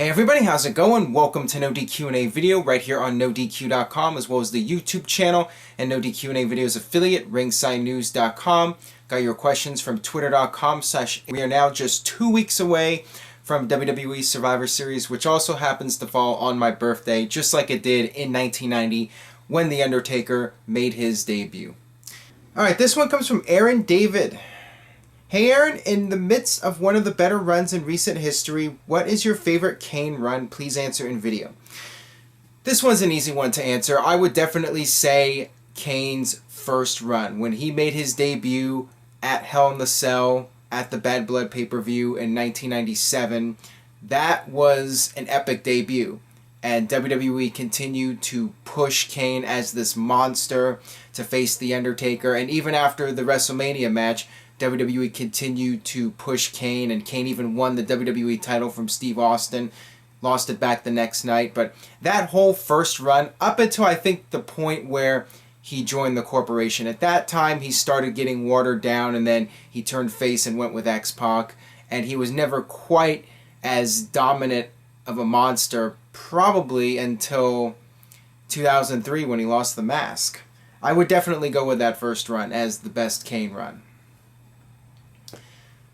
Hey everybody, how's it going? Welcome to NoDQ&A video right here on NoDQ.com, as well as the YouTube channel and NoDQ&A videos affiliate, ringsidenews.com. Got your questions from twitter.com/. We are now just 2 weeks away from WWE Survivor Series, which also happens to fall on my birthday, just like it did in 1990 when The Undertaker made his debut. Alright, this one comes from Aaron David. Hey Aaron, in the midst of one of the better runs in recent history, what is your favorite Kane run? Please answer in video. This one's an easy one to answer. I would definitely say Kane's first run. When he made his debut at Hell in the Cell at the Bad Blood pay-per-view in 1997, that was an epic debut. And WWE continued to push Kane as this monster to face The Undertaker. And even after the WrestleMania match, WWE continued to push Kane, and Kane even won the WWE title from Steve Austin, lost it back the next night. But that whole first run, up until I think the point where he joined the corporation, at that time he started getting watered down, and then he turned face and went with X-Pac, and he was never quite as dominant of a monster, probably until 2003 when he lost the mask. I would definitely go with that first run as the best Kane run.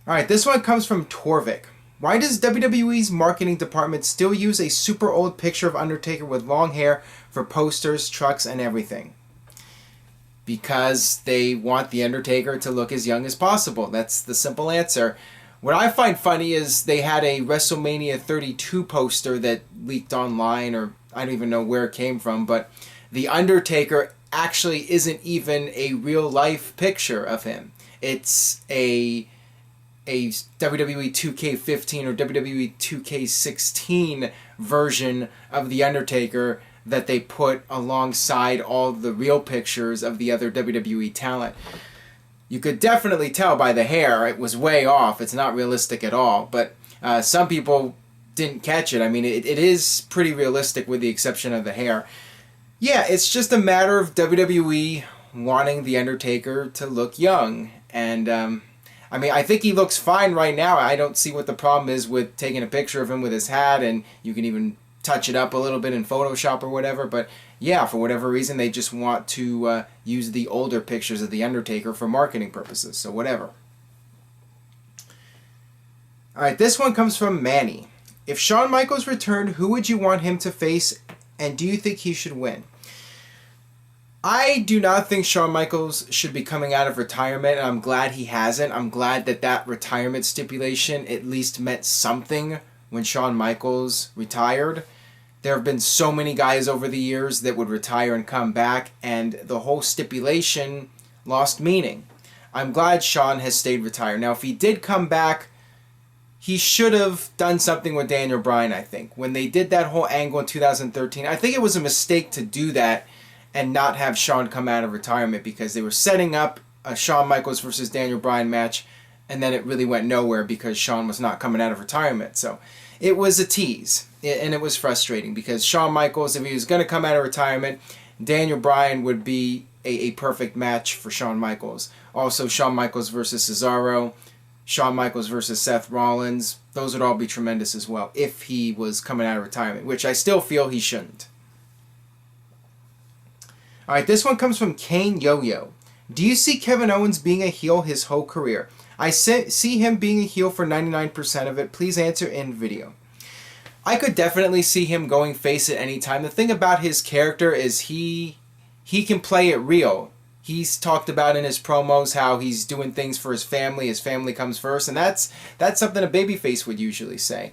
Alright, this one comes from Torvik. Why does WWE's marketing department still use a super old picture of Undertaker with long hair for posters, trucks, and everything? Because they want The Undertaker to look as young as possible. That's the simple answer. What I find funny is they had a WrestleMania 32 poster that leaked online, or I don't even know where it came from, but The Undertaker actually isn't even a real-life picture of him. It's a WWE 2K15 or WWE 2K16 version of The Undertaker that they put alongside all the real pictures of the other WWE talent. You could definitely tell by the hair it was way off. It's not realistic at all, but some people didn't catch it. I mean, it is pretty realistic with the exception of the hair. Yeah, it's just a matter of WWE wanting The Undertaker to look young, and I mean, I think he looks fine right now. I don't see what the problem is with taking a picture of him with his hat, and you can even touch it up a little bit in Photoshop or whatever. But yeah, for whatever reason, they just want to use the older pictures of The Undertaker for marketing purposes. So whatever. Alright, this one comes from Manny. If Shawn Michaels returned, who would you want him to face, and do you think he should win? I do not think Shawn Michaels should be coming out of retirement, and I'm glad he hasn't. I'm glad that that retirement stipulation at least meant something when Shawn Michaels retired. There have been so many guys over the years that would retire and come back, and the whole stipulation lost meaning. I'm glad Shawn has stayed retired. Now, if he did come back, he should have done something with Daniel Bryan, I think. When they did that whole angle in 2013, I think it was a mistake to do that and not have Shawn come out of retirement, because they were setting up a Shawn Michaels versus Daniel Bryan match, and then it really went nowhere because Shawn was not coming out of retirement. So it was a tease, and it was frustrating because Shawn Michaels, if he was going to come out of retirement, Daniel Bryan would be a perfect match for Shawn Michaels. Also, Shawn Michaels versus Cesaro, Shawn Michaels versus Seth Rollins, those would all be tremendous as well if he was coming out of retirement, which I still feel he shouldn't. Alright, this one comes from Kane Yo-Yo. Do you see Kevin Owens being a heel his whole career? I see him being a heel for 99% of it. Please answer in video. I could definitely see him going face at any time. The thing about his character is he can play it real. He's talked about in his promos how he's doing things for his family comes first, and that's something a babyface would usually say.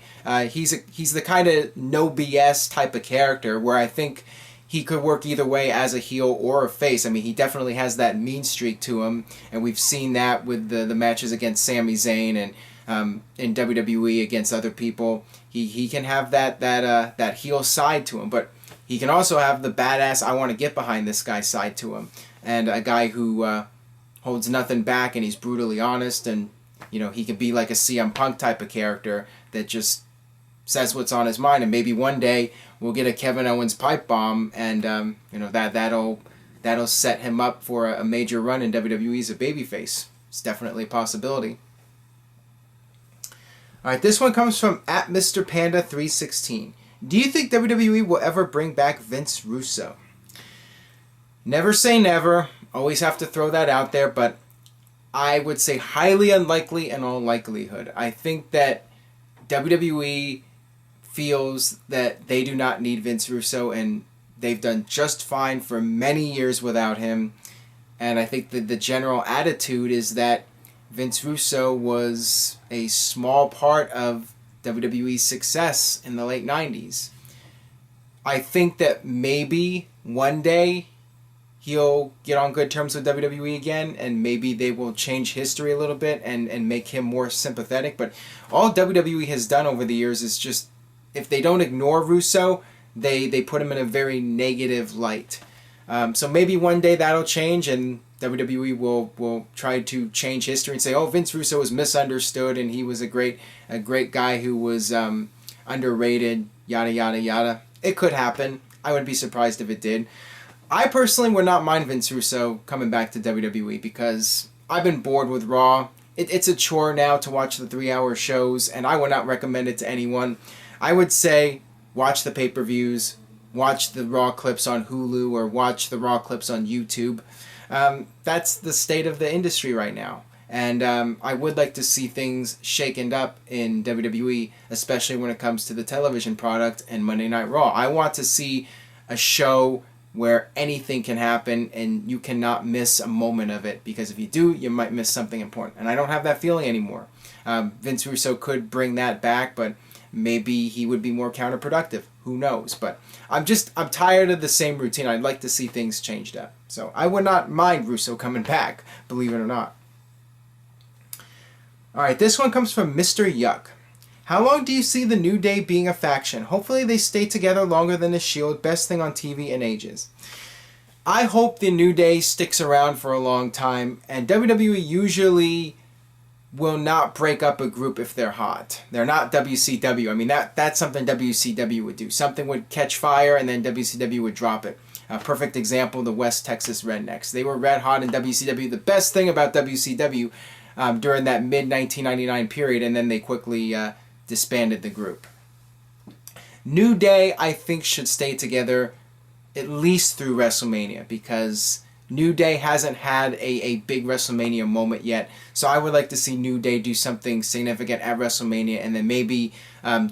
He's the kind of no BS type of character where I think he could work either way as a heel or a face. I mean, he definitely has that mean streak to him, and we've seen that with the matches against Sami Zayn and in WWE against other people. He can have that heel side to him, but he can also have the badass, I want to get behind this guy side to him, and a guy who holds nothing back, and he's brutally honest, and you know, he could be like a CM Punk type of character that just says what's on his mind, and maybe one day we'll get a Kevin Owens pipe bomb, and you know, that'll set him up for a major run in WWE as a babyface. It's definitely a possibility. All right, this one comes from at Mr. Panda 316. Do you think WWE will ever bring back Vince Russo? Never say never. Always have to throw that out there, but I would say highly unlikely in all likelihood. I think that WWE feels that they do not need Vince Russo, and they've done just fine for many years without him. And I think that the general attitude is that Vince Russo was a small part of WWE's success in the late 90s. I think that maybe one day he'll get on good terms with WWE again, and maybe they will change history a little bit and make him more sympathetic. But all WWE has done over the years is just, if they don't ignore Russo, they put him in a very negative light. So maybe one day that'll change, and WWE will try to change history and say, oh, Vince Russo was misunderstood and he was a great guy who was underrated, yada, yada, yada. It could happen. I would be surprised if it did. I personally would not mind Vince Russo coming back to WWE because I've been bored with Raw. It's a chore now to watch the 3-hour shows, and I would not recommend it to anyone. I would say watch the pay-per-views, watch the Raw clips on Hulu, or watch the Raw clips on YouTube. That's the state of the industry right now. And I would like to see things shaken up in WWE, especially when it comes to the television product and Monday Night Raw. I want to see a show where anything can happen and you cannot miss a moment of it, because if you do, you might miss something important. And I don't have that feeling anymore. Vince Russo could bring that back, but maybe he would be more counterproductive. Who knows? But I'm tired of the same routine. I'd like to see things changed up. So I would not mind Russo coming back, believe it or not. Alright, this one comes from Mr. Yuck. How long do you see the New Day being a faction? Hopefully they stay together longer than the Shield. Best thing on TV in ages. I hope the New Day sticks around for a long time, and WWE usually will not break up a group if they're hot. They're not WCW. I mean, that's something WCW would do. Something would catch fire and then WCW would drop it. A perfect example, the West Texas Rednecks. They were red hot in WCW. The best thing about WCW during that mid-1999 period, and then they quickly disbanded the group. New Day, I think, should stay together at least through WrestleMania, because New Day hasn't had a big WrestleMania moment yet. So I would like to see New Day do something significant at WrestleMania, and then maybe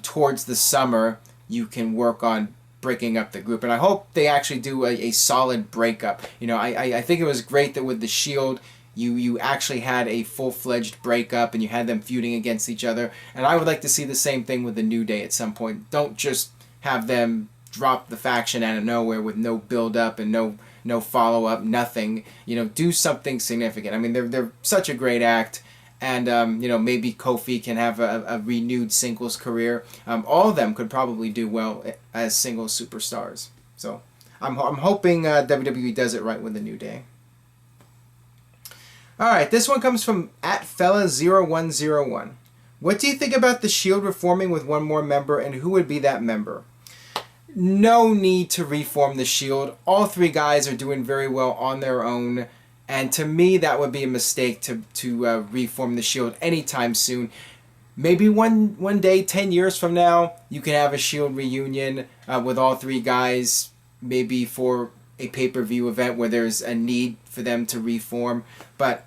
towards the summer you can work on breaking up the group. And I hope they actually do a solid breakup. You know, I think it was great that with the Shield, you actually had a full-fledged breakup and you had them feuding against each other. And I would like to see the same thing with the New Day at some point. Don't just have them drop the faction out of nowhere with no build-up and no follow-up, nothing. You know, do something significant. I mean, they're such a great act. And, you know, maybe Kofi can have a renewed singles career. All of them could probably do well as singles superstars. So I'm hoping WWE does it right with the New Day. Alright, this one comes from @fella0101. What do you think about the Shield reforming with one more member, and who would be that member? No need to reform the Shield. All three guys are doing very well on their own. And to me, that would be a mistake to reform the Shield anytime soon. Maybe one day, 10 years from now, you can have a Shield reunion with all three guys, maybe for a pay-per-view event where there's a need for them to reform. But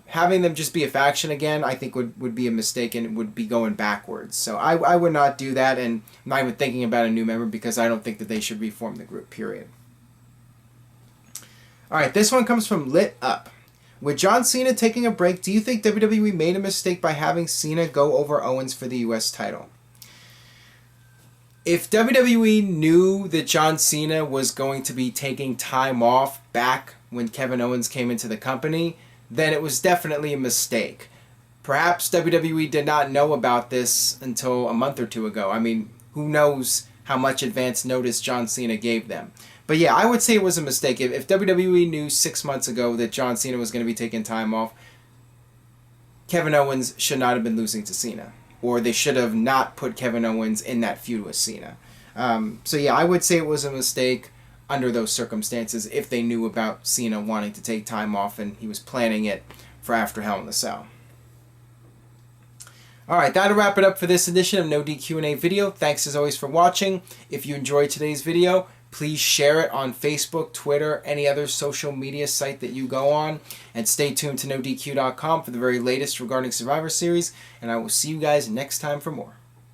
having them just be a faction again, I think would be a mistake, and it would be going backwards. So I would not do that, and I'm not even thinking about a new member, because I don't think that they should reform the group, period. Alright, this one comes from Lit Up. With John Cena taking a break, do you think WWE made a mistake by having Cena go over Owens for the US title? If WWE knew that John Cena was going to be taking time off back when Kevin Owens came into the company, then it was definitely a mistake. Perhaps WWE did not know about this until a month or two ago. I mean, who knows how much advance notice John Cena gave them. But yeah, I would say it was a mistake. If WWE knew 6 months ago that John Cena was going to be taking time off, Kevin Owens should not have been losing to Cena. Or they should have not put Kevin Owens in that feud with Cena. So yeah, I would say it was a mistake under those circumstances if they knew about Cena wanting to take time off and he was planning it for after Hell in the Cell. Alright, that'll wrap it up for this edition of No DQ&A video. Thanks as always for watching. If you enjoyed today's video, please share it on Facebook, Twitter, any other social media site that you go on. And stay tuned to NoDQ.com for the very latest regarding Survivor Series. And I will see you guys next time for more.